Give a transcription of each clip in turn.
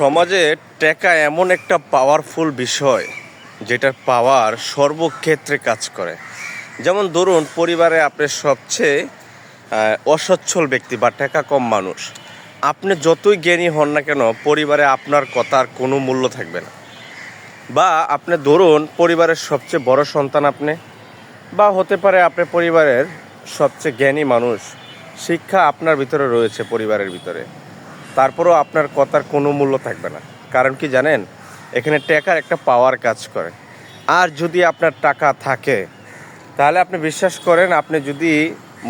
সমাজে টাকা এমন একটা পাওয়ারফুল বিষয় যেটার পাওয়ার সর্বক্ষেত্রে কাজ করে। যেমন ধরুন, পরিবারে আপনি সবচেয়ে অসচ্ছল ব্যক্তি বা টাকা কম মানুষ, আপনি যতই জ্ঞানী হন না কেন পরিবারে আপনার কথার কোনো মূল্য থাকবে না। বা আপনি ধরুন পরিবারের সবচেয়ে বড় সন্তান আপনি, বা হতে পারে আপনি পরিবারের সবচেয়ে জ্ঞানী মানুষ, শিক্ষা আপনার ভিতরে রয়েছে পরিবারের ভিতরে, তারপরেও আপনার কথার কোনো মূল্য থাকবে না। কারণ কি জানেন, এখানে টাকার একটা পাওয়ার কাজ করে। আর যদি আপনার টাকা থাকে তাহলে আপনি বিশ্বাস করেন, আপনি যদি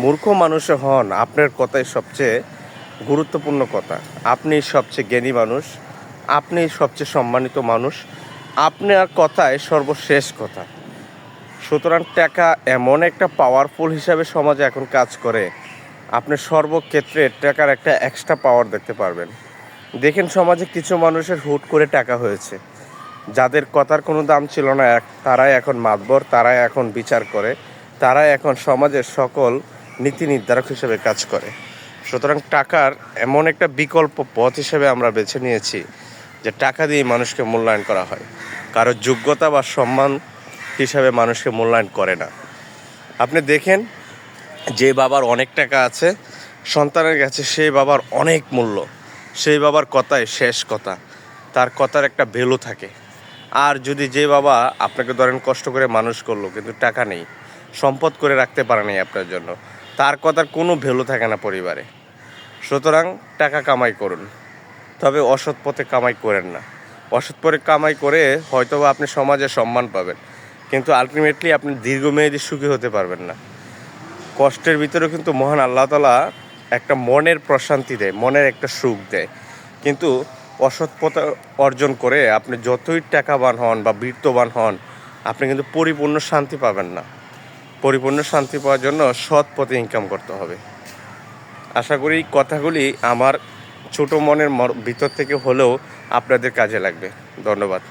মূর্খ মানুষও হন, আপনার কথাই সবচেয়ে গুরুত্বপূর্ণ কথা, আপনি সবচেয়ে জ্ঞানী মানুষ, আপনি সবচেয়ে সম্মানিত মানুষ, আপনার কথাই সর্বশেষ কথা। সুতরাং টাকা এমন একটা পাওয়ারফুল হিসাবে সমাজে এখন কাজ করে, আপনি সর্বক্ষেত্রে টাকার একটা এক্সট্রা পাওয়ার দেখতে পারবেন। দেখেন, সমাজে কিছু মানুষের হুট করে টাকা হয়েছে, যাদের কথার কোনো দাম ছিল না, তারাই এখন মাতবর, তারাই এখন বিচার করে, তারাই এখন সমাজের সকল নীতি নির্ধারক হিসেবে কাজ করে। সুতরাং টাকার এমন একটা বিকল্প পথ হিসেবে আমরা বেছে নিয়েছি যে টাকা দিয়ে মানুষকে মূল্যায়ন করা হয়, কারো যোগ্যতা বা সম্মান হিসাবে মানুষকে মূল্যায়ন করে না। আপনি দেখেন, যে বাবার অনেক টাকা আছে, সন্তানের কাছে সেই বাবার অনেক মূল্য, সেই বাবার কথাই শেষ কথা, তার কথার একটা ভ্যালু থাকে। আর যদি যে বাবা আপনাকে ধরেন কষ্ট করে মানুষ করলো কিন্তু টাকা নেই, সম্পদ করে রাখতে পারে নাই আপনার জন্য, তার কথার কোনো ভ্যালু থাকে না পরিবারে। সুতরাং টাকা কামাই করুন, তবে অসৎ পথে কামাই করেন না। অসৎ পথে কামাই করে হয়তোবা আপনি সমাজে সম্মান পাবেন, কিন্তু আলটিমেটলি আপনি দীর্ঘমেয়াদী সুখী হতে পারবেন না। কষ্টের ভিতরেও কিন্তু মহান আল্লাহ তাআলা একটা মনের প্রশান্তি দেয়, মনের একটা সুখ দেয়। কিন্তু অসৎ পথে অর্জন করে আপনি যতই টাকাবান হন বা বিত্তবান হন, আপনি কিন্তু পরিপূর্ণ শান্তি পাবেন না। পরিপূর্ণ শান্তি পাওয়ার জন্য সৎ পথে ইনকাম করতে হবে। আশা করি কথাগুলি আমার ছোটো মনের ভিতর থেকে হলেও আপনাদের কাজে লাগবে। ধন্যবাদ।